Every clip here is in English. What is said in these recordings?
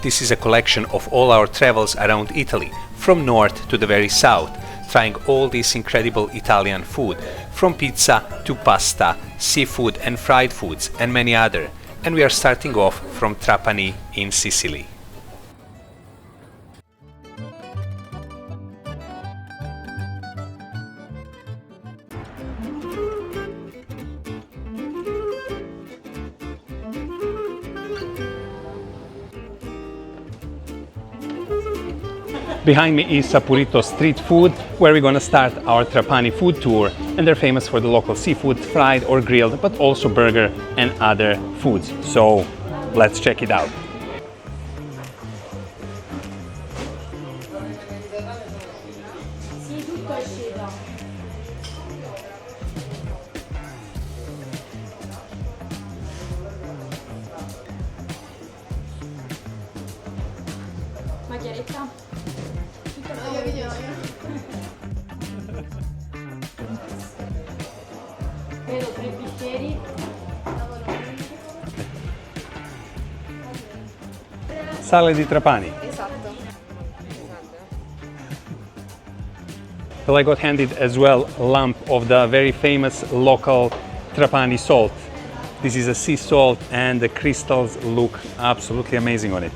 This is a collection of all our travels around Italy, from north to the very south, trying all this incredible Italian food, from pizza to pasta, seafood and fried foods, and many other. And we are starting off from Trapani in Sicily. Behind me is Sapurito street food, where we're gonna start our Trapani food tour, and they're famous for the local seafood, fried or grilled, but also burger and other foods. So let's check it out. Sale di Trapani. Esatto. Well, I got handed as well a lump of the very famous local Trapani salt. This is a sea salt and the crystals look absolutely amazing on it.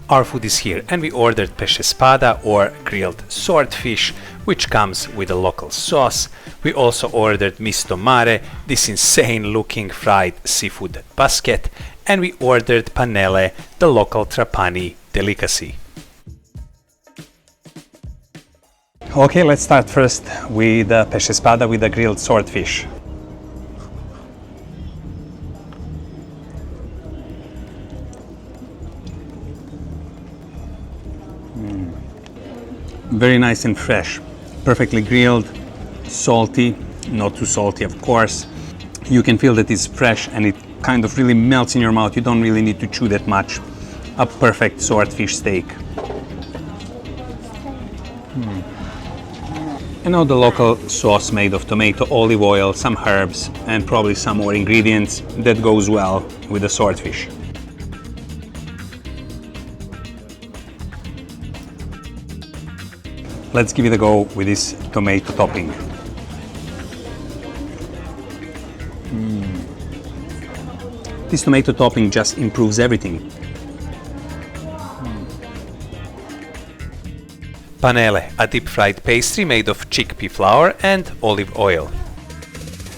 Our food is here and we ordered pesce spada or grilled swordfish, which comes with a local sauce. We also ordered misto mare, this insane looking fried seafood basket, and we ordered pannelle, the local Trapani delicacy. Okay, let's start first with the pesce spada with the grilled swordfish. Very nice and fresh, perfectly grilled, salty, not too salty of course. You can feel that it's fresh and it kind of really melts in your mouth. You don't really need to chew that much. A perfect swordfish steak. And now the local sauce made of tomato, olive oil, some herbs and probably some more ingredients that goes well with the swordfish. Let's give it a go with this tomato topping. This tomato topping just improves everything. Pannelle, a deep-fried pastry made of chickpea flour and olive oil.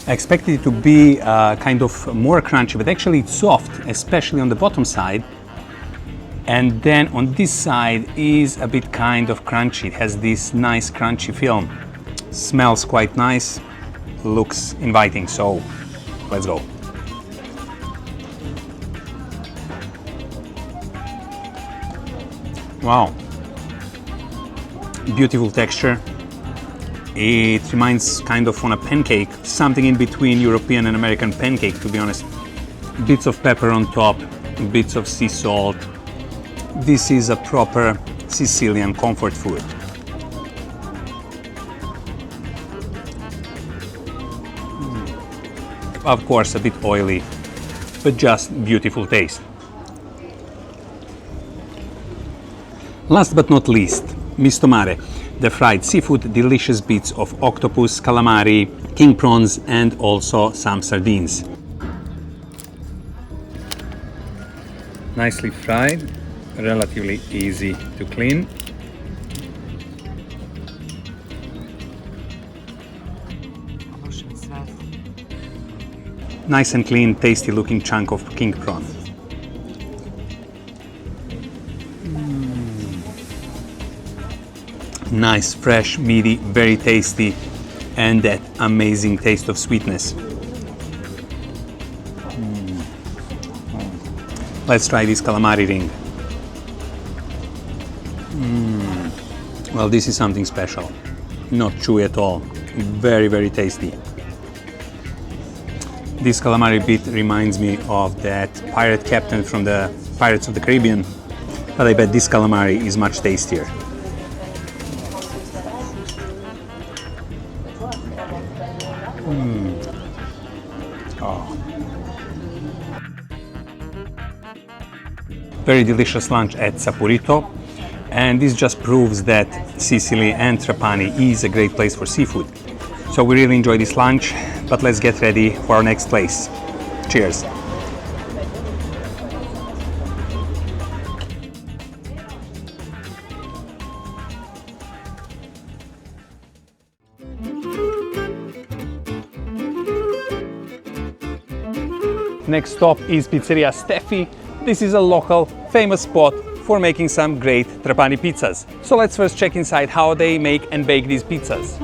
I expected it to be kind of more crunchy, but actually it's soft, especially on the bottom side. And then on this side is a bit kind of crunchy. It has this nice crunchy film. Smells quite nice, looks inviting, so let's go. Wow, beautiful texture. It reminds kind of on a pancake, something in between European and American pancake, to be honest. Bits of pepper on top, bits of sea salt. This is a proper Sicilian comfort food. Of course, a bit oily, but just beautiful taste. Last but not least, misto mare, the fried seafood, delicious bits of octopus, calamari, king prawns, and also some sardines. Nicely fried, relatively easy to clean. Nice and clean, tasty looking chunk of king prawn. Nice, fresh, meaty, very tasty, and that amazing taste of sweetness. Let's try this calamari ring. Well, this is something special. Not chewy at all. Very, very tasty. This calamari bit reminds me of that pirate captain from the Pirates of the Caribbean, but I bet this calamari is much tastier. Oh. very delicious lunch at Sapurito, and this just proves that Sicily and Trapani is a great place for seafood. So we really enjoyed this lunch, but let's get ready for our next place. Cheers! Next stop is Pizzeria Stefy. This is a local famous spot for making some great Trapani pizzas. So let's first check inside how they make and bake these pizzas.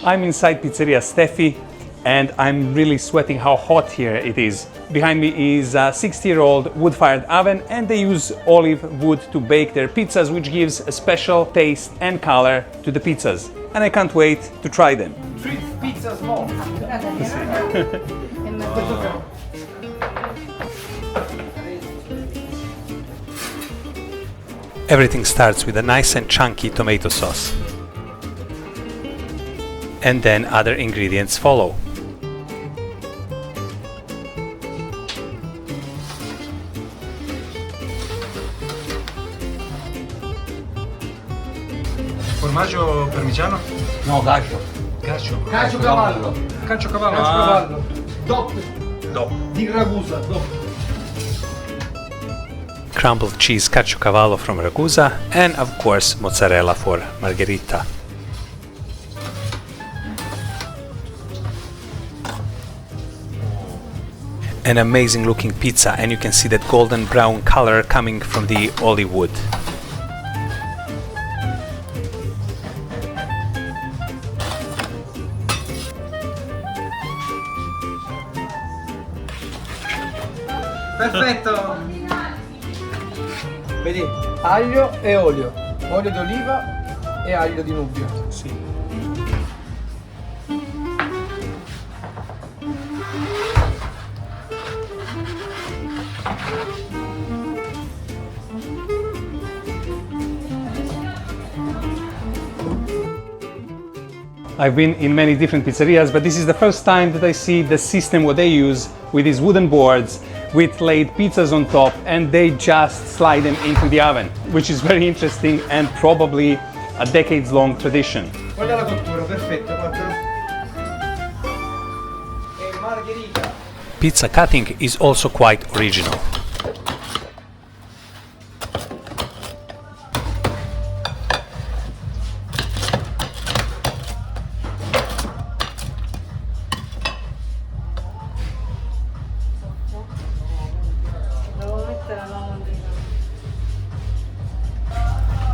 I'm inside Pizzeria Stefy and I'm really sweating how hot here it is. Behind me is a 60-year-old wood-fired oven, and they use olive wood to bake their pizzas, which gives a special taste and color to the pizzas. And I can't wait to try them. 3 pizzas more. Everything starts with a nice and chunky tomato sauce. And then other ingredients follow. Formaggio parmigiano? No, gaccio. Caccio. Caccio cavallo. Caccio cavallo. Caccio cavallo. DOP. DOP. Di Ragusa. DOP. Crumbled cheese caciocavallo from Ragusa, and of course mozzarella for margherita. An amazing looking pizza, and you can see that golden brown color coming from the olive wood. Perfetto. Vedi, aglio e olio. Olio di oliva e aglio di Nubia. Sì. I've been in many different pizzerias, but this is the first time that I see the system what they use with these wooden boards with laid pizzas on top, and they just slide them into the oven, which is very interesting and probably a decades-long tradition. Guarda la cottura, perfetto, guarda. E margherita. Pizza cutting is also quite original.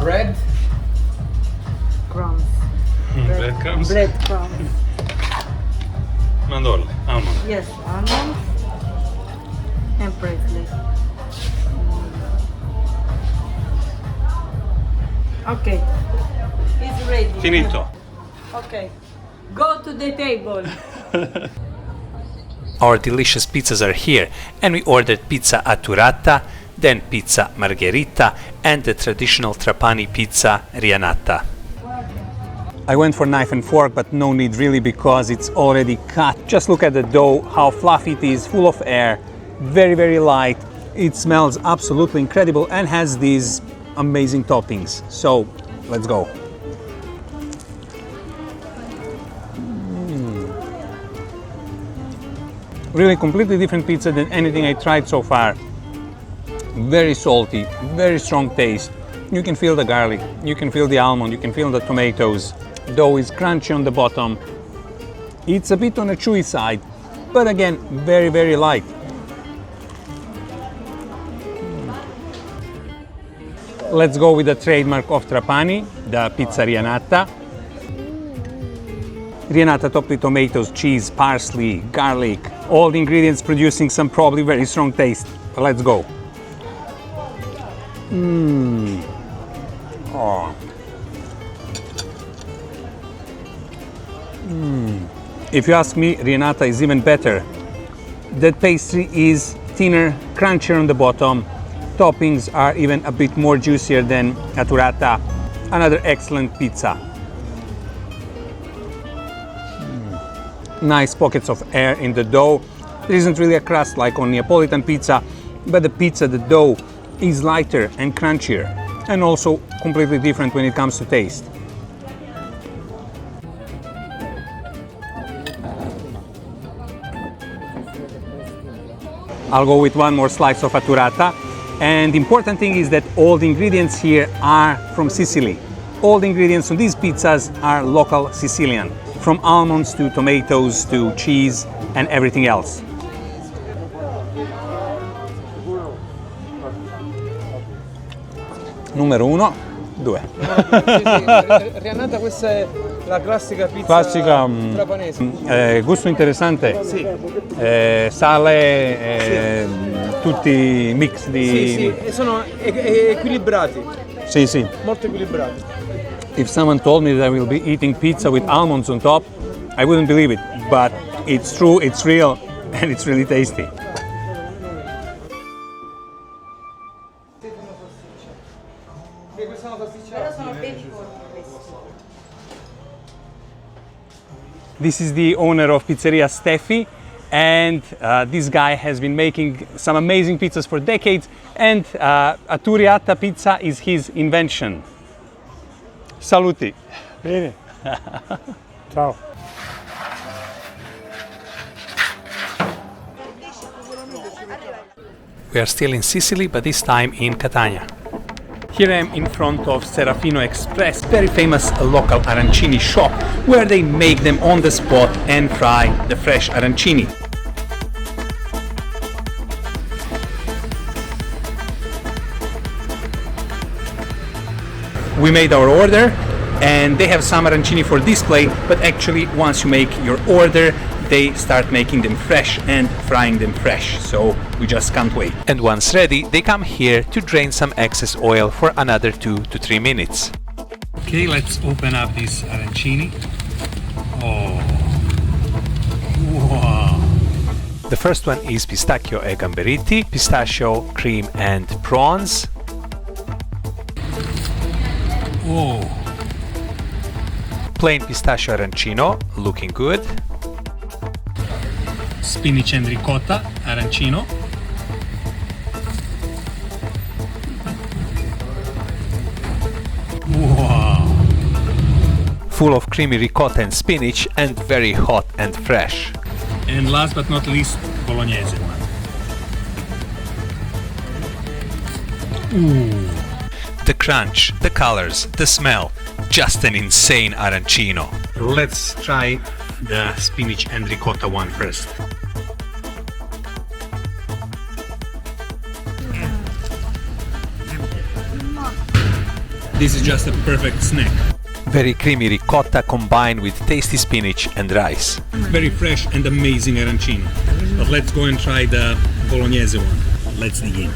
Bread. Crumbs. Breadcrumbs? Breadcrumbs. Mandorle, almond. Yes, almonds and parsley. Okay, it's ready. Finito. Okay, go to the table. Our delicious pizzas are here, and we ordered pizza atturata, then pizza margherita, and the traditional Trapani pizza rianata. I went for knife and fork, but no need really because it's already cut. Just look at the dough, how fluffy it is, full of air, very, very light. It smells absolutely incredible and has these amazing toppings. So let's go. Really completely different pizza than anything I tried so far. Very salty, very strong taste. You can feel the garlic, you can feel the almond, you can feel the tomatoes. Dough is crunchy on the bottom. It's a bit on the chewy side, but again, very, very light. Let's go with the trademark of Trapani, the pizza rianata. Rianata topped with tomatoes, cheese, parsley, garlic, all the ingredients producing some probably very strong taste. Let's go. Oh. If you ask me, rianata is even better. The pastry is thinner, crunchier on the bottom. Toppings are even a bit more juicier than atturata. Another excellent pizza. nice pockets of air in the dough. There isn't really a crust like on Neapolitan pizza, but the dough is lighter and crunchier, and also completely different when it comes to taste. I'll go with one more slice of atturata. And the important thing is that all the ingredients here are from Sicily. All the ingredients on these pizzas are local Sicilian, from almonds to tomatoes to cheese and everything else. Numero 1, 2. Renata, questa è la classica pizza Classica, trapanese. gusto interessante. Sì. Sale, tutti mix di... Sì, e sono equilibrati, Sì, sì. molto equilibrati. If someone told me that I will be eating pizza with almonds on top, I wouldn't believe it. But it's true, it's real, and it's really tasty. This is the owner of Pizzeria, Stefy, and this guy has been making some amazing pizzas for decades, and Atturiata pizza is his invention. Saluti. Bene. Ciao. We are still in Sicily, but this time in Catania. Here I am in front of Serafino Express, very famous local arancini shop, where they make them on the spot and fry the fresh arancini. We made our order, and they have some arancini for display, but actually once you make your order, they start making them fresh and frying them fresh, so we just can't wait. And once ready, they come here to drain some excess oil for another 2 to 3 minutes. Okay, let's open up this arancini. Oh, wow! The first one is pistachio e gamberetti, pistachio, cream and prawns. Oh! Plain pistachio arancino, looking good. Spinach and ricotta arancino. Wow! Full of creamy ricotta and spinach, and very hot and fresh. And last but not least, bolognese one. Ooh! The crunch, the colors, the smell, just an insane arancino. Let's try the spinach and ricotta one first. This is just a perfect snack. Very creamy ricotta combined with tasty spinach and rice. Very fresh and amazing arancino. But let's go and try the bolognese one. Let's dig in.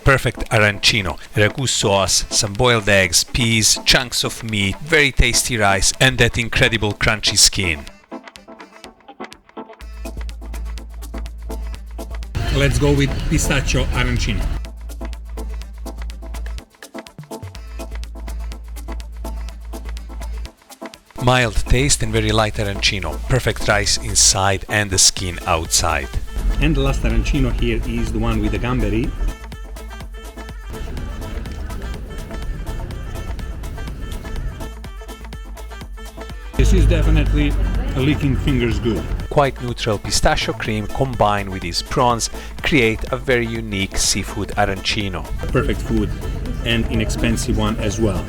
Perfect arancino, ragu sauce, some boiled eggs, peas, chunks of meat, very tasty rice, and that incredible crunchy skin. Let's go with pistachio arancino. Mild taste and very light arancino, perfect rice inside and the skin outside. And the last arancino here is the one with the gamberi. This is definitely a licking fingers good. Quite neutral pistachio cream combined with these prawns create a very unique seafood arancino. A perfect food and inexpensive one as well.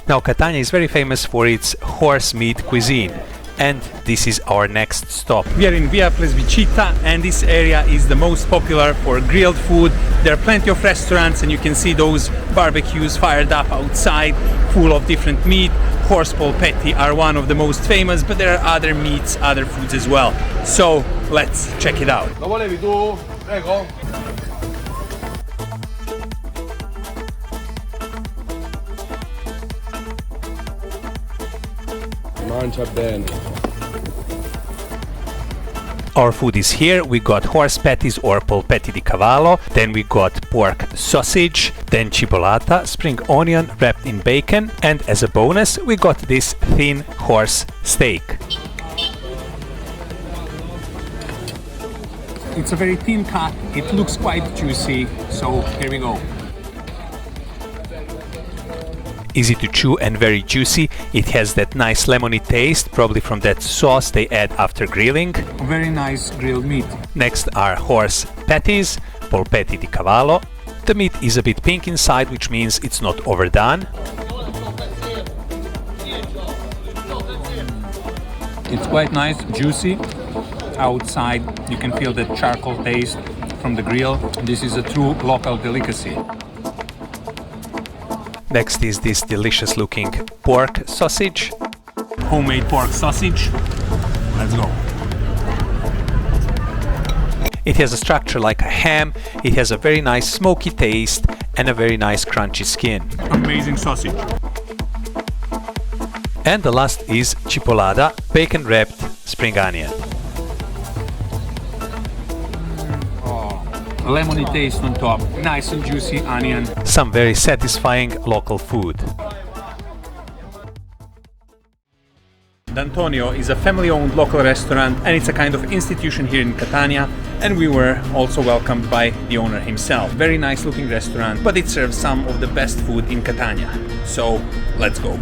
Now Catania is very famous for its horse meat cuisine, and this is our next stop. We are in Via Plesvicita, and this area is the most popular for grilled food. There are plenty of restaurants, and you can see those barbecues fired up outside, full of different meat. Horse polpetti are one of the most famous, but there are other meats, other foods as well. So let's check it out. Lo volevi tu? Prego. Mangia bene. Our food is here. We got horse patties or polpetti di cavallo, then we got pork sausage, then cipollata, spring onion wrapped in bacon, and as a bonus we got this thin horse steak. It's a very thin cut, it looks quite juicy, so here we go. Easy to chew and very juicy. It has that nice lemony taste, probably from that sauce they add after grilling. Very nice grilled meat. Next are horse patties, polpetti di cavallo. The meat is a bit pink inside, which means it's not overdone. It's quite nice, juicy. Outside you can feel the charcoal taste from the grill. This is a true local delicacy. Next is this delicious looking pork sausage. Homemade pork sausage. Let's go. It has a structure like a ham, it has a very nice smoky taste and a very nice crunchy skin. Amazing sausage. And the last is cipollata, bacon wrapped spring onion. Lemony taste on top, nice and juicy onion. Some very satisfying local food. D'Antonio is a family-owned local restaurant and it's a kind of institution here in Catania, and we were also welcomed by the owner himself. Very nice looking restaurant, but it serves some of the best food in Catania. So let's go.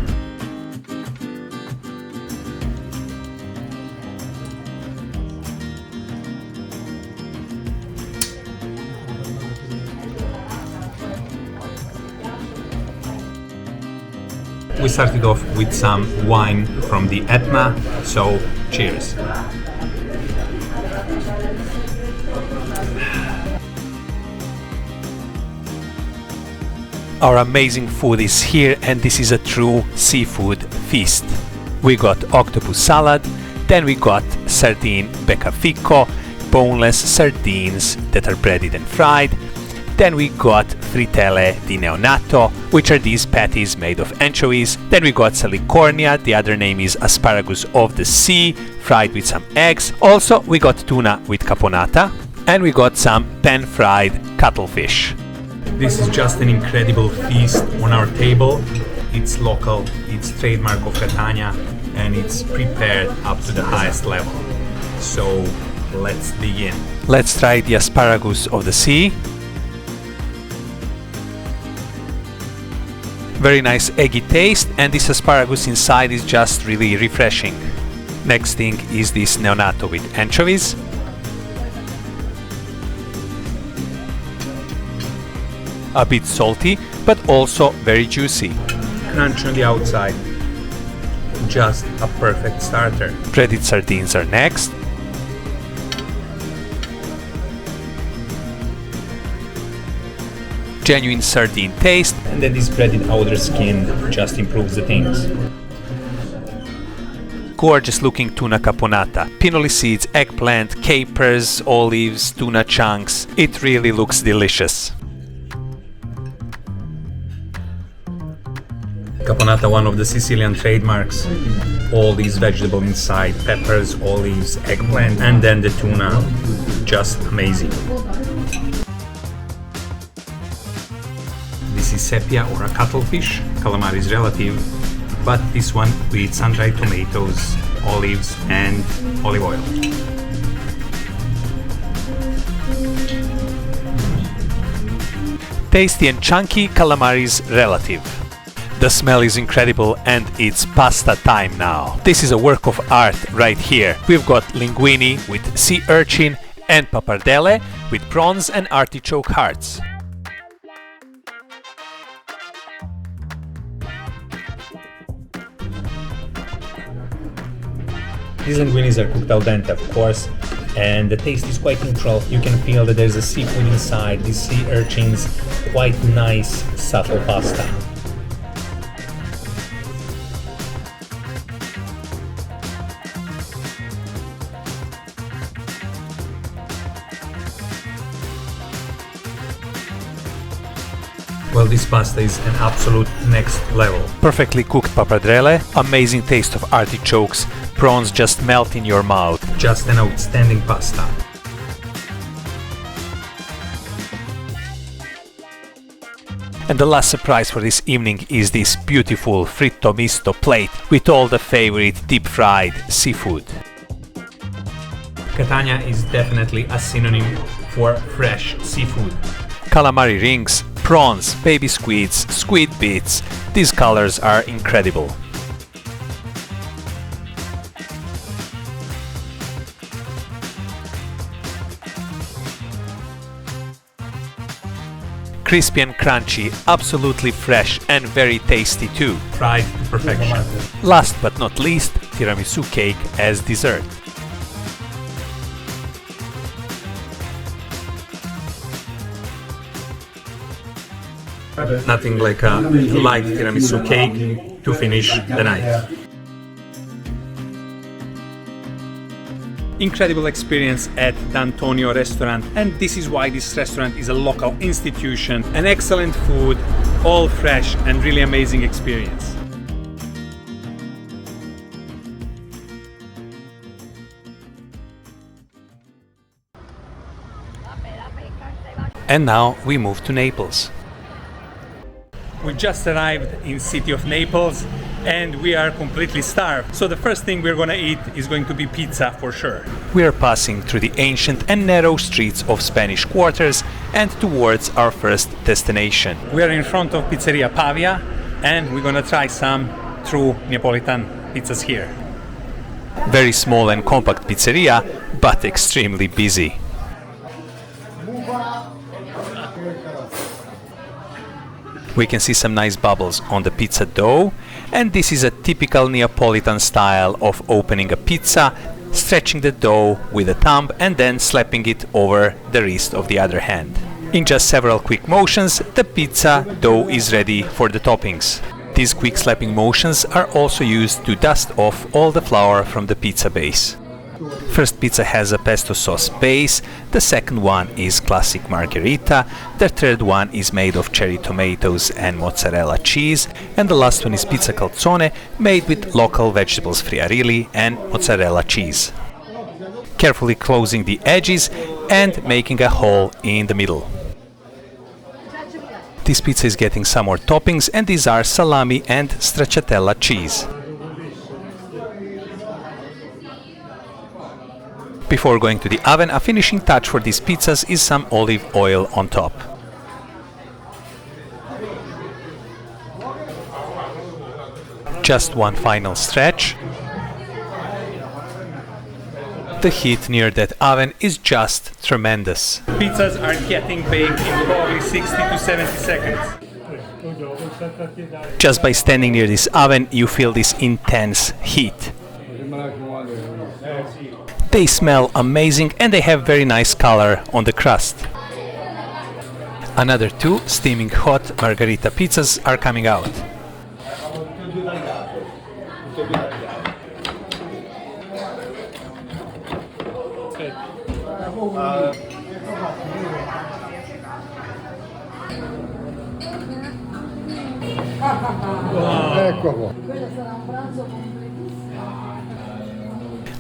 We started off with some wine from the Etna, so cheers. Our amazing food is here, and this is a true seafood feast. We got octopus salad, then we got sardine beccafico, boneless sardines that are breaded and fried. Then we got frittelle di neonato, which are these patties made of anchovies. Then we got salicornia, the other name is asparagus of the sea, fried with some eggs. Also, we got tuna with caponata, and we got some pan-fried cuttlefish. This is just an incredible feast on our table. It's local, it's trademark of Catania, and it's prepared up to the highest level. So, let's begin. Let's try the asparagus of the sea. Very nice eggy taste, and this asparagus inside is just really refreshing. Next thing is this neonato with anchovies. A bit salty, but also very juicy. Crunch on the outside. Just a perfect starter. Breaded sardines are next. Genuine sardine taste, and then this breaded outer skin just improves the things. Gorgeous looking tuna caponata, pinoli seeds, eggplant, capers, olives, tuna chunks. It really looks delicious. Caponata, one of the Sicilian trademarks. All these vegetables inside, peppers, olives, eggplant, and then the tuna. Just amazing. This is sepia or a cuttlefish. Calamari is relative, but this one with sun-dried tomatoes, olives, and olive oil. Tasty and chunky calamari is relative. The smell is incredible, and it's pasta time now. This is a work of art right here. We've got linguine with sea urchin and pappardelle with prawns and artichoke hearts. These linguines are cooked al dente, of course, and the taste is quite neutral. You can feel that there's a seafood inside, these sea urchins, quite nice, subtle pasta. Well, this pasta is an absolute next level. Perfectly cooked pappardelle, amazing taste of artichokes, prawns just melt in your mouth. Just an outstanding pasta. And the last surprise for this evening is this beautiful fritto misto plate with all the favorite deep-fried seafood. Catania is definitely a synonym for fresh seafood. Calamari rings, prawns, baby squids, squid bits, these colors are incredible. Crispy and crunchy, absolutely fresh and very tasty too. Fried to perfection. Last but not least, tiramisu cake as dessert. Nothing like a light tiramisu cake to finish the night. Incredible experience at D'Antonio restaurant, and this is why this restaurant is a local institution. An excellent food, all fresh and really amazing experience. And now we move to Naples. We just arrived in city of Naples and we are completely starved. So the first thing we're gonna eat is going to be pizza for sure. We are passing through the ancient and narrow streets of Spanish quarters and towards our first destination. We are in front of Pizzeria Pavia and we're gonna try some true Neapolitan pizzas here. Very small and compact pizzeria, but extremely busy. We can see some nice bubbles on the pizza dough, and this is a typical Neapolitan style of opening a pizza, stretching the dough with a thumb and then slapping it over the wrist of the other hand. In just several quick motions, the pizza dough is ready for the toppings. These quick slapping motions are also used to dust off all the flour from the pizza base. First pizza has a pesto sauce base, the second one is classic margherita, the third one is made of cherry tomatoes and mozzarella cheese, and the last one is pizza calzone made with local vegetables friarili and mozzarella cheese. Carefully closing the edges and making a hole in the middle. This pizza is getting some more toppings, and these are salami and stracciatella cheese. Before going to the oven, a finishing touch for these pizzas is some olive oil on top. Just one final stretch. The heat near that oven is just tremendous. Pizzas are getting baked in probably 60 to 70 seconds. Just by standing near this oven, you feel this intense heat. They smell amazing and they have very nice color on the crust. Another two steaming hot margherita pizzas are coming out.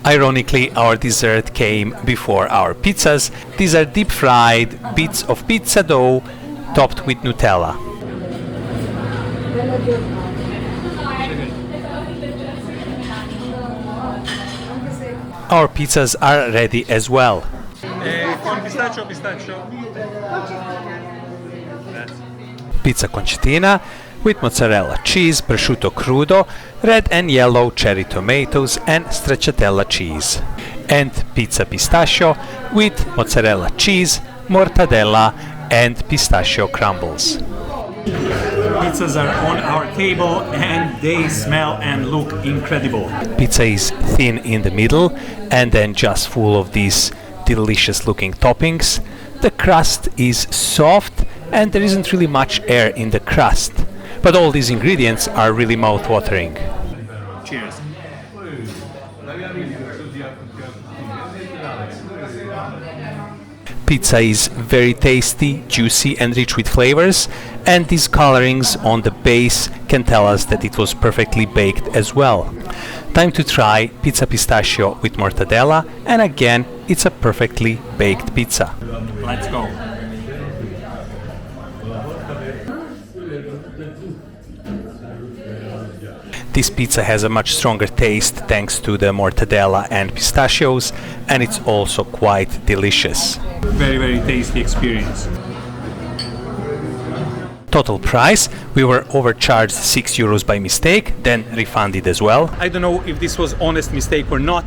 Ironically, our dessert came before our pizzas. These are deep-fried bits of pizza dough topped with Nutella. Our pizzas are ready as well. Pizza concettina with mozzarella cheese, prosciutto crudo, red and yellow cherry tomatoes and stracciatella cheese. And pizza pistachio with mozzarella cheese, mortadella and pistachio crumbles. Pizzas are on our table and they smell and look incredible. Pizza is thin in the middle and then just full of these delicious looking toppings. The crust is soft and there isn't really much air in the crust. But all these ingredients are really mouth-watering. Cheers. Pizza is very tasty, juicy and rich with flavors, and these colorings on the base can tell us that it was perfectly baked as well. Time to try pizza pistachio with mortadella, and again it's a perfectly baked pizza. Let's go. This pizza has a much stronger taste thanks to the mortadella and pistachios, and it's also quite delicious. Very, very tasty experience. Total price, we were overcharged 6 euros by mistake, then refunded as well. I don't know if this was honest mistake or not,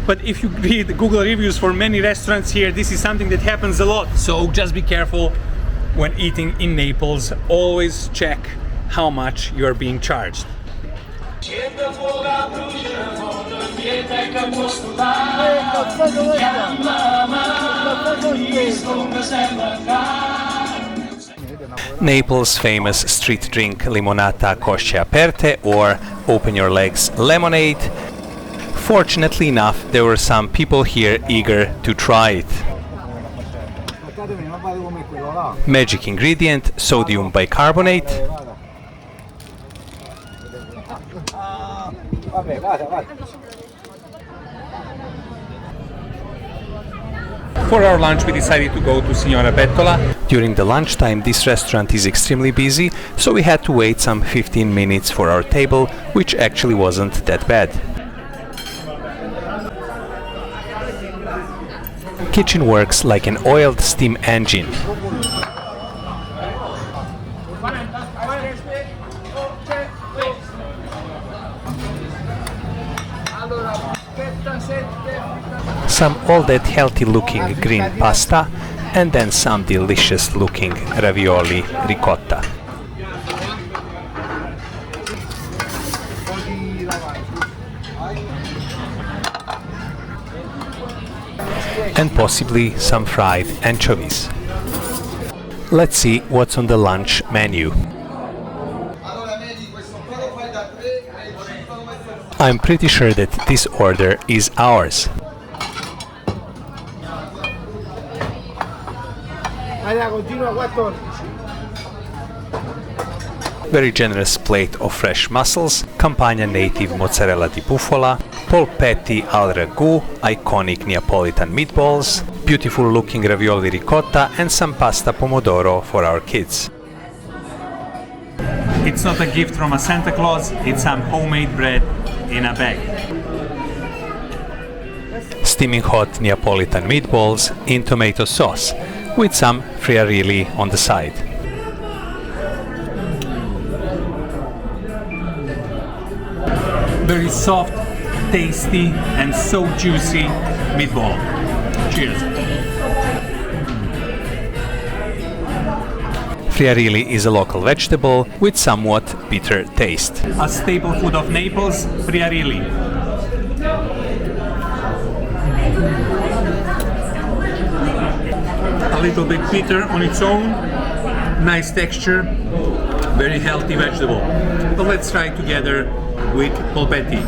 but if you read Google reviews for many restaurants here, this is something that happens a lot. So just be careful when eating in Naples. Always check how much you are being charged. Naples' famous street drink limonata cosce aperte, or open your legs lemonade. Fortunately enough, there were some people here eager to try it. Magic ingredient, sodium bicarbonate. For our lunch we decided to go to Signora Bettola. During the lunchtime this restaurant is extremely busy, so we had to wait some 15 minutes for our table, which actually wasn't that bad. Kitchen works like an oiled steam engine. Some all that healthy looking green pasta, and then some delicious looking ravioli ricotta. And possibly some fried anchovies. Let's see what's on the lunch menu. I'm pretty sure that this order is ours. Very generous plate of fresh mussels, Campania native mozzarella di bufala, polpetti al ragù, iconic Neapolitan meatballs, beautiful looking ravioli ricotta, and some pasta pomodoro for our kids. It's not a gift from a Santa Claus, it's some homemade bread in a bag. Steaming hot Neapolitan meatballs in tomato sauce, with some friarilli on the side. Very soft, tasty and so juicy meatball. Cheers. Friarilli is a local vegetable with somewhat bitter taste. A staple food of Naples, friarilli. A little bit bitter on its own, nice texture, very healthy vegetable. But let's try it together with polpetti.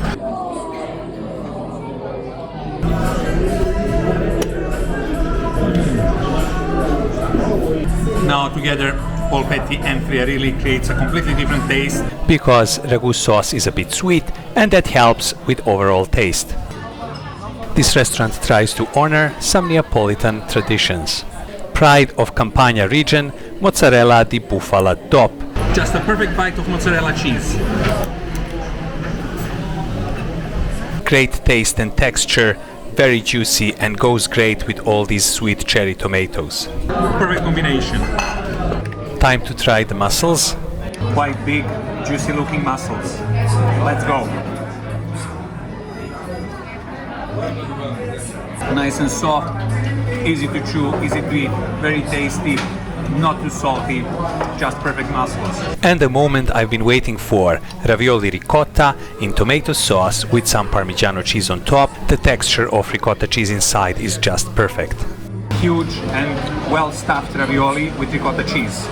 Now together, polpetti and friarilli creates a completely different taste. Because ragu sauce is a bit sweet, and that helps with overall taste. This restaurant tries to honor some Neapolitan traditions. Pride of Campania region, mozzarella di bufala DOP. Just a perfect bite of mozzarella cheese. Great taste and texture, very juicy and goes great with all these sweet cherry tomatoes. Perfect combination. Time to try the mussels. Quite big, juicy looking mussels. Let's go. Nice and soft, easy to chew, easy to eat, very tasty, not too salty, just perfect mussels. And the moment I've been waiting for, ravioli ricotta in tomato sauce with some Parmigiano cheese on top. The texture of ricotta cheese inside is just perfect. Huge and well stuffed ravioli with ricotta cheese.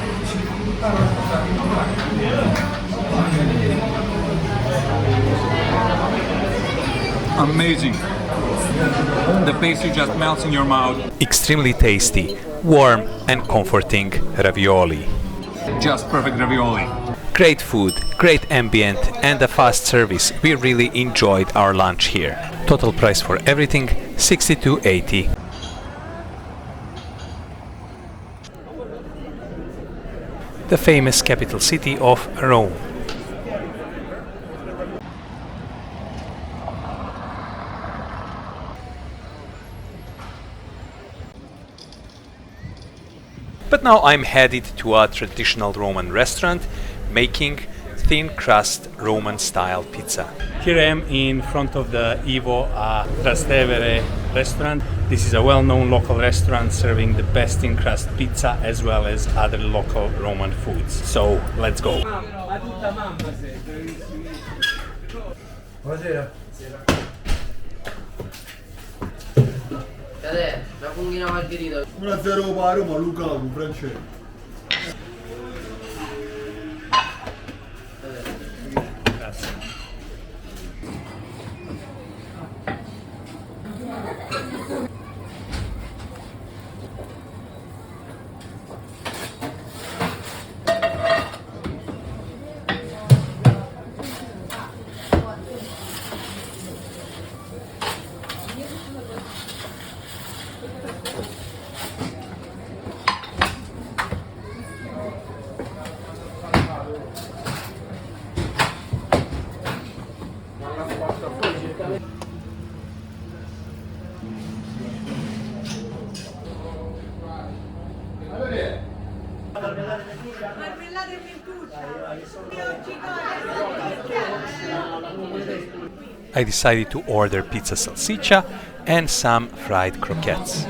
Amazing. The pastry just melts in your mouth. Extremely tasty, warm and comforting ravioli. Just perfect ravioli. Great food, great ambient and a fast service. We really enjoyed our lunch here. Total price for everything, 62.80. The famous capital city of Rome. But now I'm headed to a traditional Roman restaurant making thin crust Roman style pizza. Here I am in front of the Ivo Trastevere restaurant. This is a well-known local restaurant serving the best thin crust pizza as well as other local Roman foods. So let's go. Buonasera. La funghina margherita. 1-0 per Roma, Lukaku, francese. I decided to order pizza salsiccia and some fried croquettes.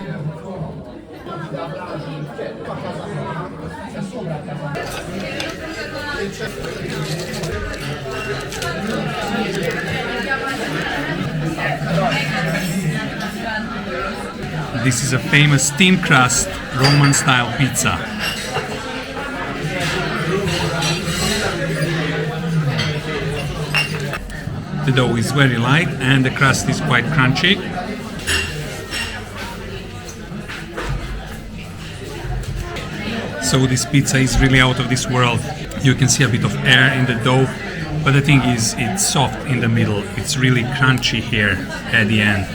This is a famous thin crust Roman style pizza. The dough is very light and the crust is quite crunchy. So this pizza is really out of this world. You can see a bit of air in the dough, but the thing is it's soft in the middle. It's really crunchy here at the end.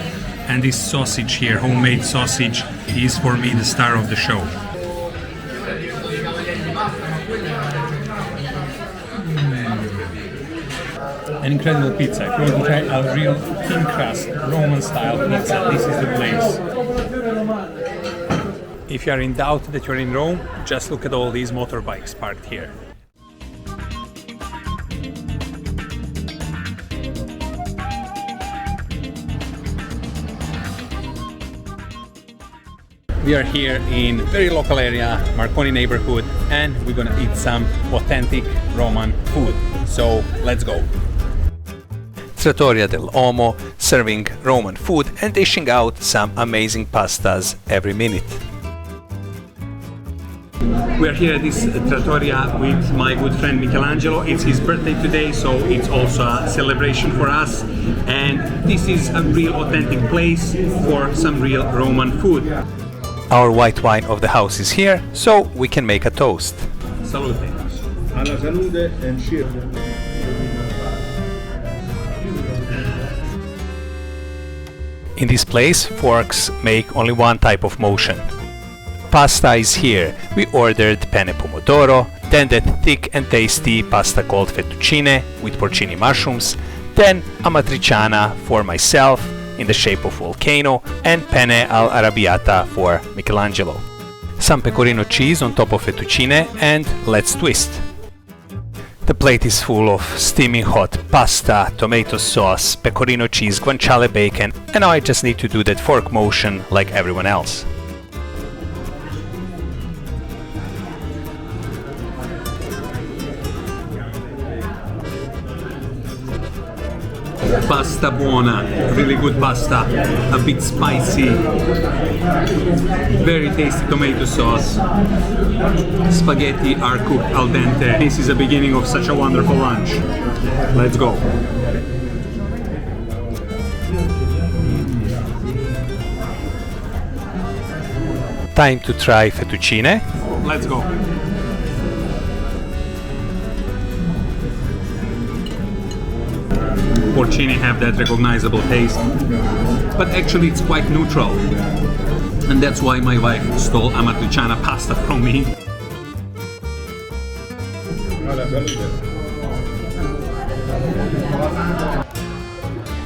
And this sausage here, homemade sausage, is for me the star of the show. An incredible pizza. If you want to try a real thin crust Roman style pizza, this is the place. If you are in doubt that you're in Rome, just look at all these motorbikes parked here. We are here in very local area, Marconi neighborhood, and we're gonna eat some authentic Roman food. So let's go. Trattoria Dell'Omo, serving Roman food and dishing out some amazing pastas every minute. We're here at this Trattoria with my good friend Michelangelo. It's his birthday today, so it's also a celebration for us. And this is a real authentic place for some real Roman food. Our white wine of the house is here, so we can make a toast. Salute. Alla salute and cheers. In this place, forks make only one type of motion. Pasta is here. We ordered penne pomodoro, then that thick and tasty pasta called fettuccine with porcini mushrooms, then amatriciana for myself in the shape of volcano, and penne all'arrabbiata for Michelangelo. Some pecorino cheese on top of fettuccine, and let's twist. The plate is full of steaming hot pasta, tomato sauce, pecorino cheese, guanciale bacon, and now I just need to do that fork motion like everyone else. Pasta buona, really good pasta, a bit spicy, very tasty tomato sauce. Spaghetti are cooked al dente. This is the beginning of such a wonderful lunch. Let's go. Time to try fettuccine. Let's go. Porcini have that recognizable taste, but actually it's quite neutral. And that's why my wife stole amatriciana pasta from me. Alla salute.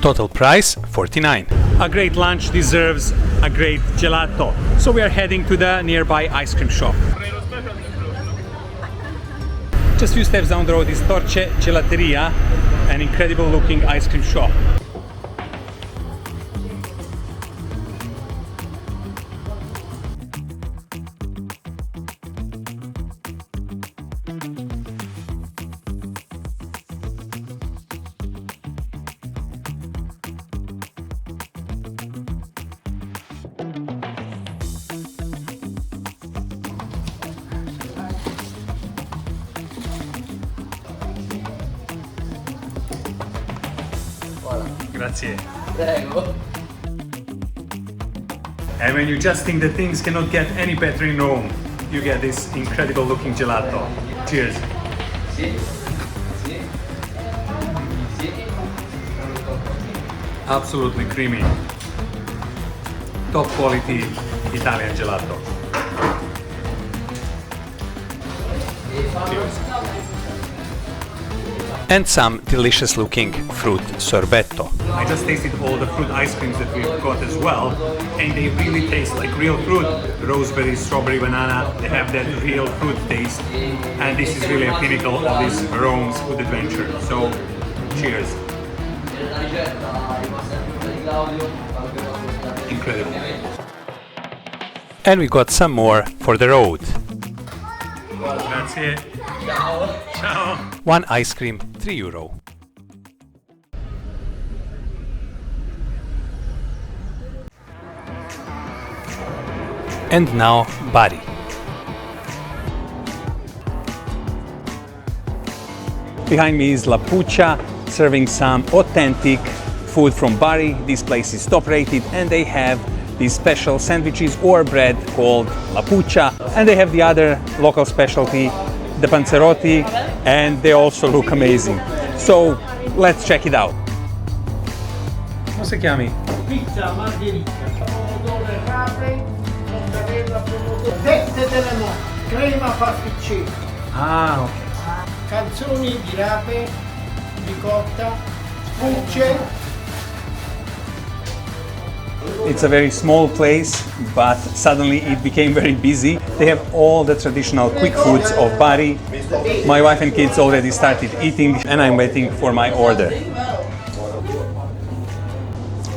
Total price 49. A great lunch deserves a great gelato. So we are heading to the nearby ice cream shop. Just a few steps down the road is Torce Gelateria, an incredible looking ice cream shop. Grazie. Prego. And when you just think that things cannot get any better in Rome, you get this incredible looking gelato. Cheers. Sì. Sì. Sì. Absolutely creamy. Top quality Italian gelato. Cheers. And some delicious looking fruit sorbetto. I just tasted all the fruit ice creams that we've got as well, and they really taste like real fruit. Roseberry, strawberry, banana, they have that real fruit taste. And this is really a pinnacle of this Rome's food adventure. So, cheers. Incredible. And we got some more for the road. Grazie. Ciao. One ice cream, €3. And now Bari. Behind me is La Puccia, serving some authentic food from Bari. This place is top rated and they have these special sandwiches or bread called La Puccia, and they have the other local specialty, the Panzerotti, and they also look amazing. So let's check it out. Come si chiami? Pizza margherita, pomodoro rape, mozzarella, pomodoro, teste Dell'Omo, crema pasticcera, Ah, okay. canzoni di rape, ricotta, bucce. It's a very small place, but suddenly it became very busy. They have all the traditional quick foods of Bari. My wife and kids already started eating and I'm waiting for my order.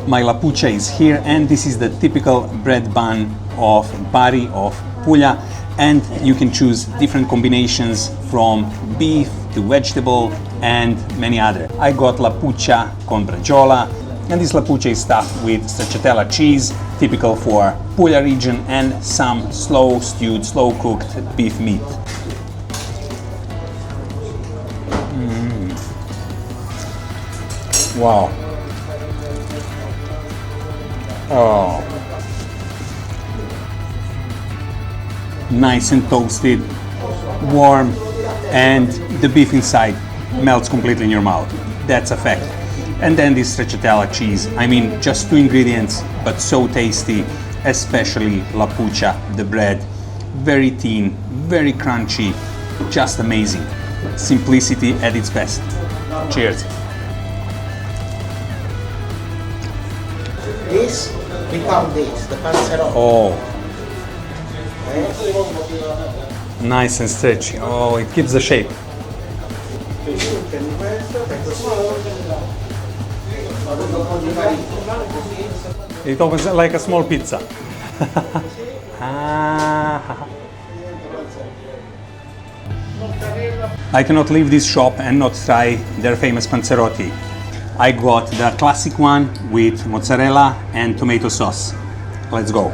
My La Puccia is here and this is the typical bread bun of Bari, of Puglia, and you can choose different combinations from beef to vegetable and many other. I got La Puccia con bragiola, and this La Puccia is stuffed with stracciatella cheese, typical for Puglia region, and some slow stewed, slow cooked beef meat. Wow. Oh. Nice and toasted, warm, and the beef inside melts completely in your mouth. That's a fact. And then this stracciatella cheese. I mean, just 2 ingredients, but so tasty, especially La Puccia, the bread. Very thin, very crunchy, just amazing. Simplicity at its best. Cheers. This become this, the Panzerotti. Oh. Nice and stretchy. Oh, it keeps the shape. It opens like a small pizza. I cannot leave this shop and not try their famous Panzerotti. I got the classic one with mozzarella and tomato sauce. Let's go.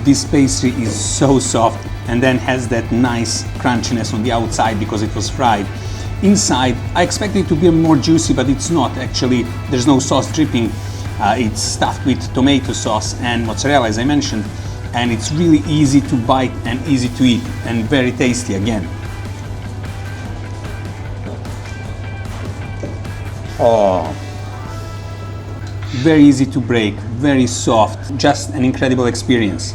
This pastry is so soft and then has that nice crunchiness on the outside because it was fried, Inside, I expected it to be more juicy, but it's not actually. There's no sauce dripping. It's stuffed with tomato sauce and mozzarella, as I mentioned, and it's really easy to bite and easy to eat, and very tasty again. Oh, very easy to break, very soft, just an incredible experience.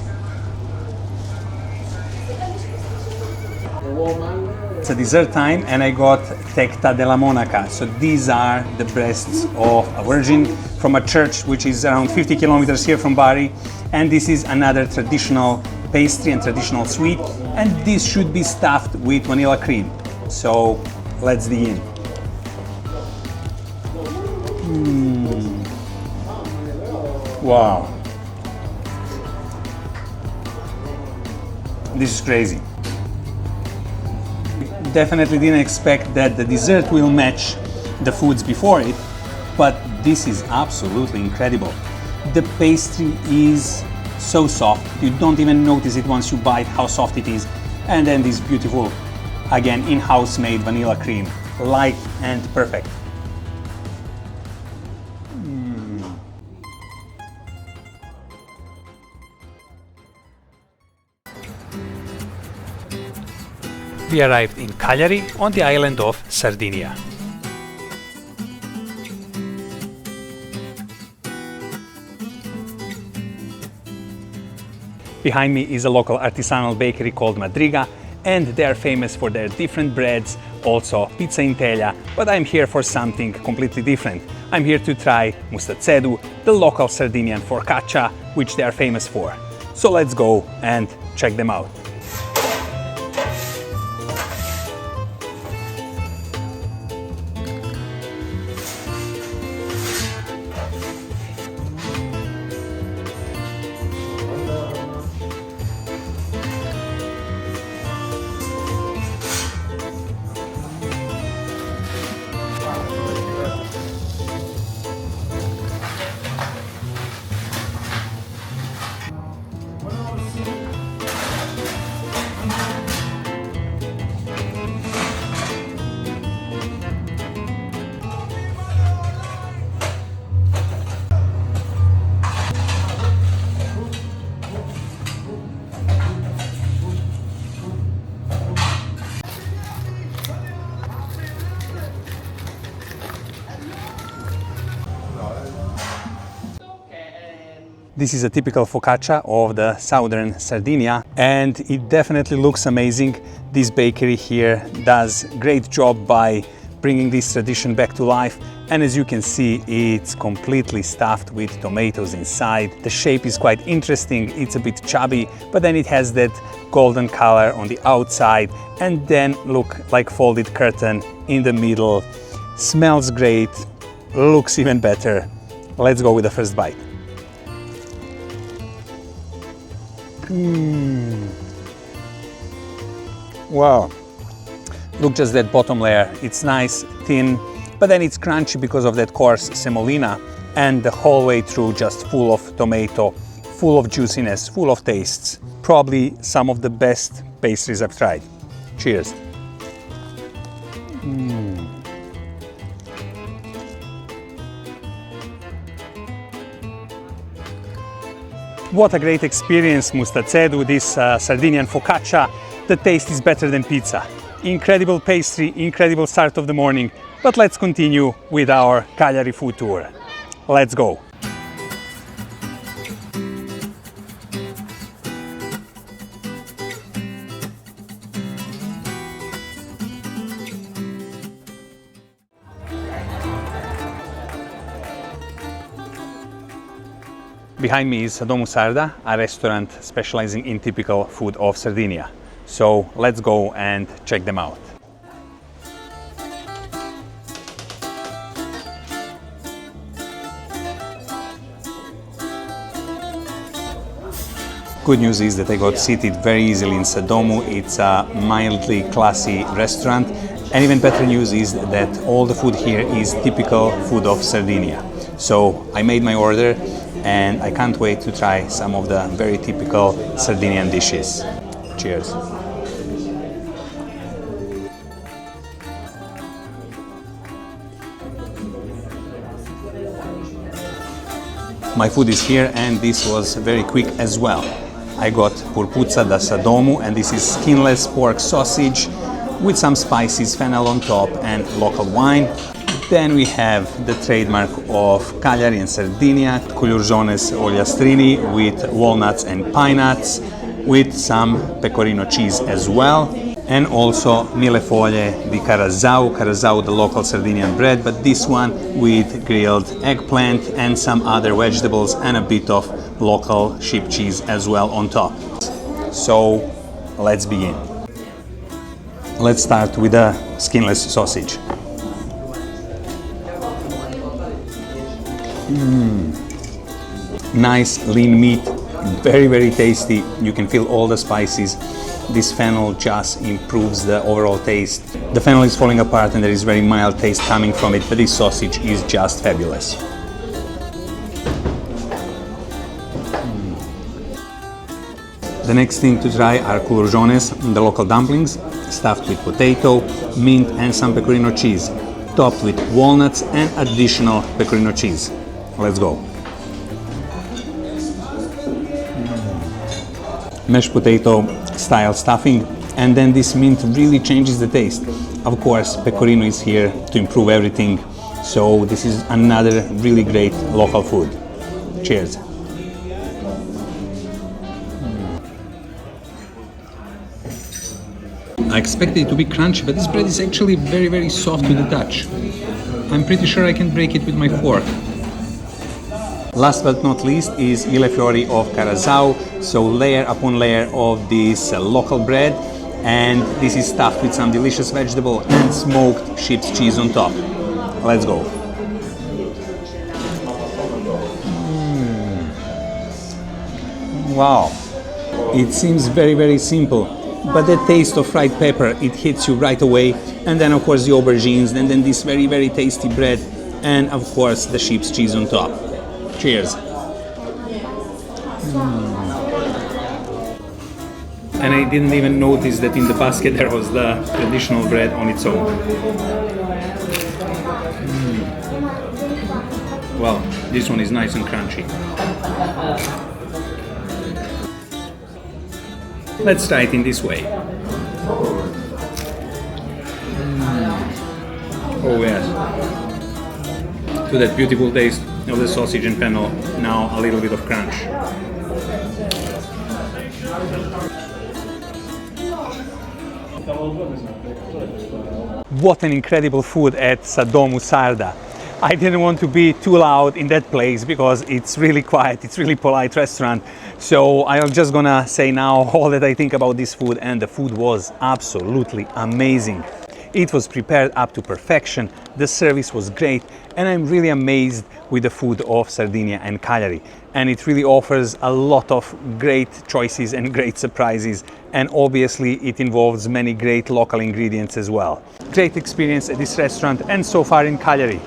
It's a dessert time, and I got tecta della monaca. So these are the breasts of a virgin from a church which is around 50 kilometers here from Bari, and this is another traditional pastry and traditional sweet, and this should be stuffed with vanilla cream. So let's dig in. Wow, this is crazy. Definitely didn't expect that the dessert will match the foods before it, but this is absolutely incredible. The pastry is so soft, you don't even notice it once you bite how soft it is. And then this beautiful, again, in-house made vanilla cream, light and perfect. We arrived in Cagliari on the island of Sardinia. Behind me is a local artisanal bakery called Madriga, and they are famous for their different breads, also pizza in teglia, but I'm here for something completely different. I'm here to try mustazzeddu, the local Sardinian focaccia, which they are famous for. So let's go and check them out. This is a typical focaccia of the southern Sardinia, and it definitely looks amazing. This bakery here does a great job by bringing this tradition back to life, and as you can see, it's completely stuffed with tomatoes inside. The shape is quite interesting, it's a bit chubby, but then it has that golden color on the outside, and then look like folded curtain in the middle. Smells great, looks even better. Let's go with the first bite. Wow, look, just that bottom layer, it's nice, thin, but then it's crunchy because of that coarse semolina, and the whole way through just full of tomato, full of juiciness, full of tastes. Probably some of the best pastries I've tried. Cheers. What a great experience, mustazzeddu, this Sardinian focaccia. The taste is better than pizza. Incredible pastry, incredible start of the morning. But let's continue with our Cagliari food tour. Let's go. Behind me is Domus Sarda, a restaurant specializing in typical food of Sardinia. So let's go and check them out. Good news is that I got seated very easily in Domus. It's a mildly classy restaurant, and even better news is that all the food here is typical food of Sardinia. So I made my order, and I can't wait to try some of the very typical Sardinian dishes. Cheers. My food is here, and this was very quick as well. I got purpuzza da Dell'Omo, and this is skinless pork sausage with some spices, fennel on top, and local wine. Then we have the trademark of Cagliari and Sardinia, culurgiones oliastrini with walnuts and pine nuts, with some pecorino cheese as well, and also millefoglie di carazao, the local Sardinian bread, but this one with grilled eggplant and some other vegetables and a bit of local sheep cheese as well on top. So let's begin. Let's start with a skinless sausage. Nice lean meat, very tasty. You can feel all the spices. This fennel just improves the overall taste. The fennel is falling apart and there is very mild taste coming from it, but this sausage is just fabulous. The next thing to try are culurgiones, the local dumplings, stuffed with potato, mint and some pecorino cheese, topped with walnuts and additional pecorino cheese. Let's go. Mashed potato style stuffing, and then this mint really changes the taste. Of course, pecorino is here to improve everything, so this is another really great local food. Cheers. I expected it to be crunchy, but this bread is actually very soft to the touch. I'm pretty sure I can break it with my fork. Last but not least is millefiori of carazao, so layer upon layer of this local bread, and this is stuffed with some delicious vegetable and smoked sheep's cheese on top. Let's go. Wow, it seems very simple, but the taste of fried pepper, it hits you right away, and then of course the aubergines, and then this very tasty bread, and of course the sheep's cheese on top. Cheers. And I didn't even notice that in the basket there was the traditional bread on its own. Wow, this one is nice and crunchy. Let's try it in this way. Oh yes. To that beautiful taste of the sausage and fennel, now a little bit of crunch. What an incredible food at Dell'Omo Sarda. I didn't want to be too loud in that place because it's really quiet, it's really polite restaurant. So I'm just gonna say now all that I think about this food, and the food was absolutely amazing. It was prepared up to perfection, the service was great, and I'm really amazed with the food of Sardinia and Cagliari. And it really offers a lot of great choices and great surprises, and obviously it involves many great local ingredients as well. Great experience at this restaurant and so far in Cagliari.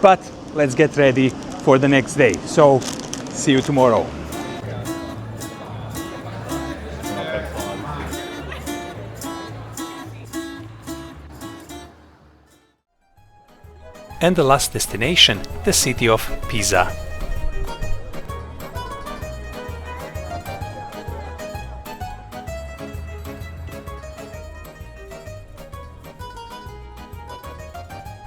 But let's get ready for the next day. So see you tomorrow. And the last destination, the city of Pisa.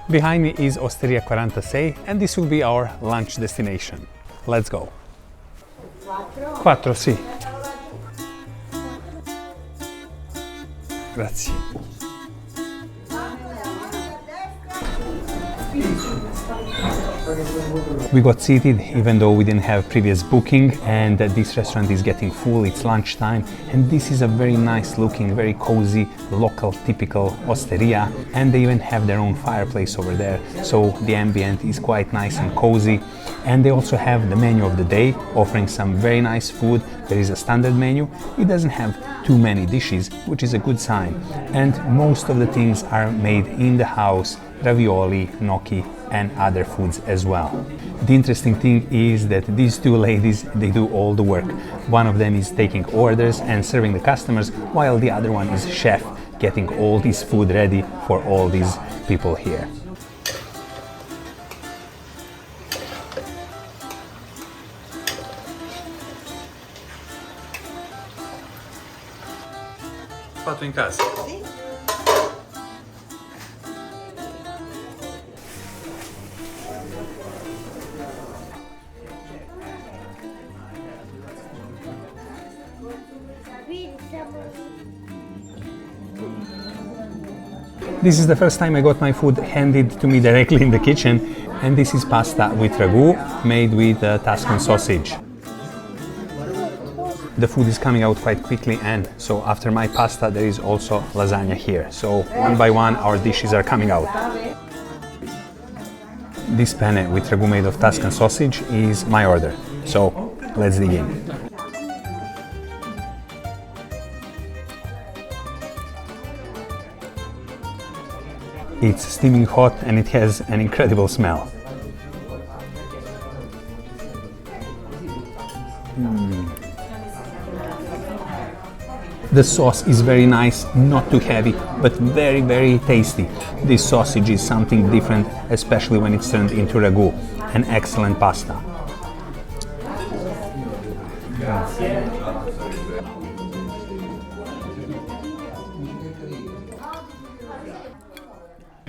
Behind me is Osteria 46, and this will be our lunch destination. Let's go. 4, sì. Grazie. We got seated even though we didn't have previous booking, and this restaurant is getting full. It's lunchtime, and this is a very nice looking, very cozy, local, typical osteria, and they even have their own fireplace over there, so the ambient is quite nice and cozy. And they also have the menu of the day, offering some very nice food. There is a standard menu. It doesn't have too many dishes, which is a good sign, and most of the things are made in the house: ravioli, gnocchi, and other foods as well. The interesting thing is that these two ladies, they do all the work. One of them is taking orders and serving the customers, while the other one is chef, getting all this food ready for all these people here. fatto in casa? Sì. This is the first time I got my food handed to me directly in the kitchen, and this is pasta with ragu made with Tuscan sausage. The food is coming out quite quickly, and so after my pasta there is also lasagna here. So one by one our dishes are coming out. This penne with ragu made of Tuscan sausage is my order. So let's dig in. It's steaming hot and it has an incredible smell. The sauce is very nice, not too heavy, but very, very tasty. This sausage is something different, especially when it's turned into ragu. An excellent pasta.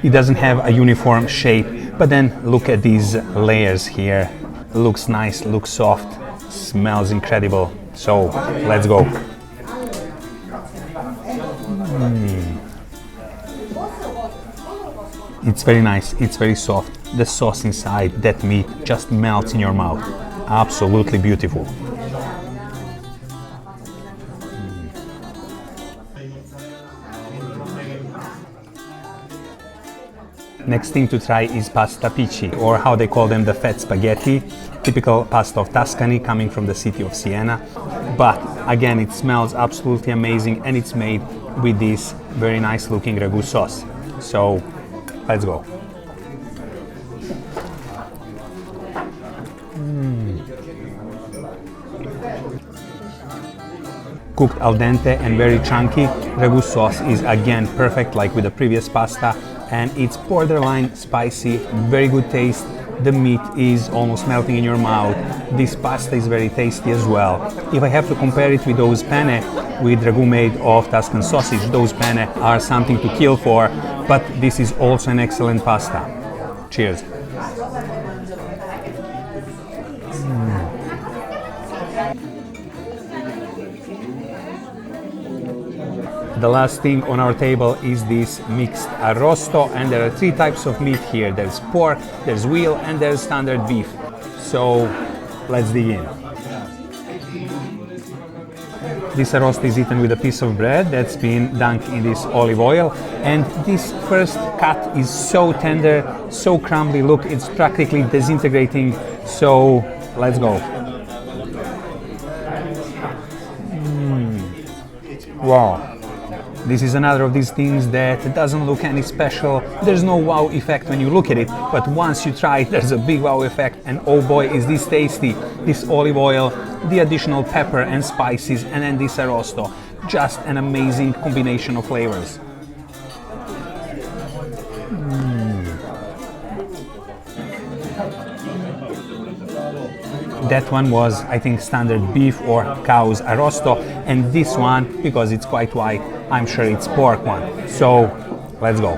It doesn't have a uniform shape, but then look at these layers here. Looks nice, looks soft, smells incredible. So let's go. It's very nice, it's very soft. The sauce inside, that meat just melts in your mouth. Absolutely beautiful. Next thing to try is pasta pici, or how they call them, the fat spaghetti, typical pasta of Tuscany coming from the city of Siena. But again, it smells absolutely amazing, and it's made with this very nice looking ragu sauce. So let's go. Cooked al dente and very chunky, ragu sauce is again perfect like with the previous pasta, and it's borderline spicy, very good taste. The meat is almost melting in your mouth. This pasta is very tasty as well. If I have to compare it with those penne with ragu made of Tuscan sausage, those penne are something to kill for, but this is also an excellent pasta. Cheers. The last thing on our table is this mixed arrosto, and there are three types of meat here. There's pork, there's veal, and there's standard beef. So let's dig in. This arrosto is eaten with a piece of bread that's been dunked in this olive oil, and this first cut is so tender, so crumbly. Look, it's practically disintegrating. So let's go. Wow. This is another of these things that doesn't look any special. There's no wow effect when you look at it, but once you try it, there's a big wow effect, and oh boy, is this tasty. This olive oil, the additional pepper and spices, and then this arrosto. Just an amazing combination of flavors. That one was, I think, standard beef or cow's arrosto, and this one, because it's quite white, I'm sure it's pork one. So let's go.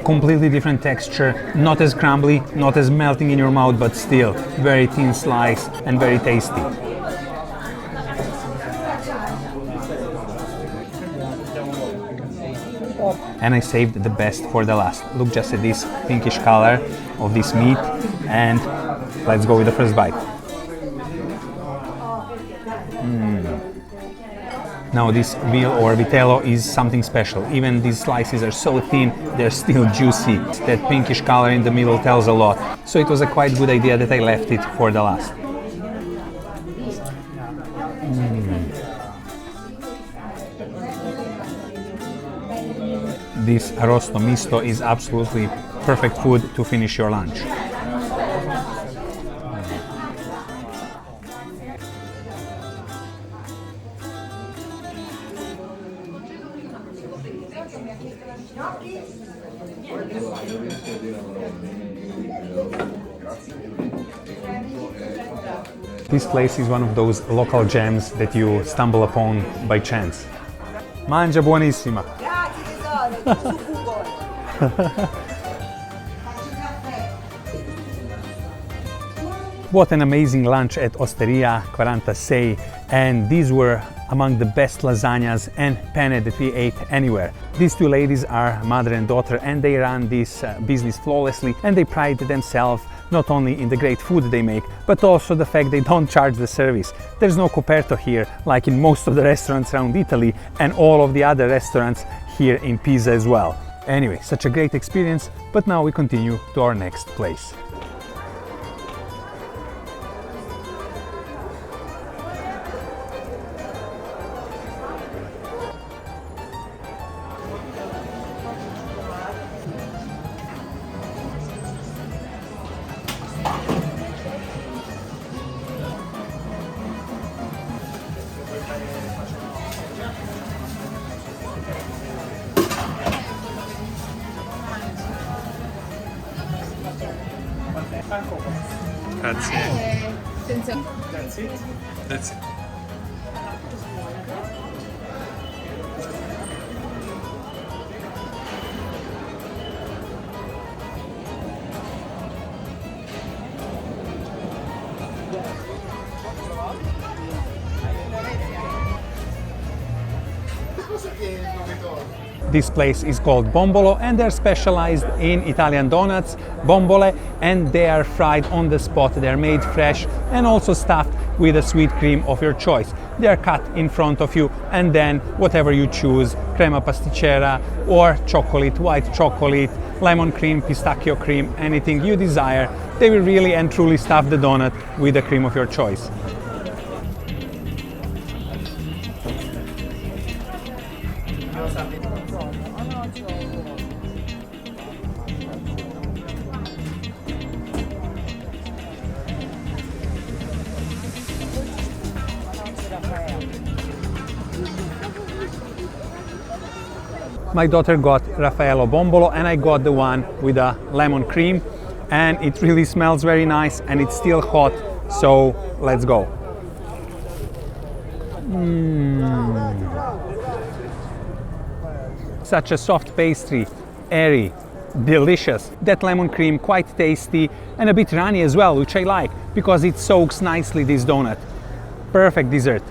Completely different texture, not as crumbly, not as melting in your mouth, but still very thin slice and very tasty. And I saved the best for the last. Look just at this pinkish color of this meat, and let's go with the first bite. Now this veal or vitello is something special. Even these slices are so thin, they're still juicy. That pinkish color in the middle tells a lot. So it was a quite good idea that I left it for the last. This arrosto misto is absolutely perfect food to finish your lunch. This place is one of those local gems that you stumble upon by chance. Mangia buonissima. What an amazing lunch at Osteria 46, and these were among the best lasagnas and penne that we ate anywhere. These two ladies are mother and daughter, and they run this business flawlessly, and they pride themselves not only in the great food they make, but also the fact they don't charge the service. There's no coperto here, like in most of the restaurants around Italy and all of the other restaurants here in Pisa as well. Anyway, such a great experience, but now we continue to our next place. Grazie. That's it? That's it. This place is called Bombolo, and they're specialized in Italian donuts, bombole, and they are fried on the spot. They're made fresh and also stuffed with a sweet cream of your choice. They are cut in front of you, and then whatever you choose, crema pasticcera or chocolate, white chocolate, lemon cream, pistachio cream, anything you desire, they will really and truly stuff the donut with the cream of your choice. My daughter got Raffaello Bombolo, and I got the one with a lemon cream, and it really smells very nice and it's still hot, so let's go. Such a soft pastry, airy, delicious. That lemon cream quite tasty and a bit runny as well, which I like because it soaks nicely this donut. Perfect dessert.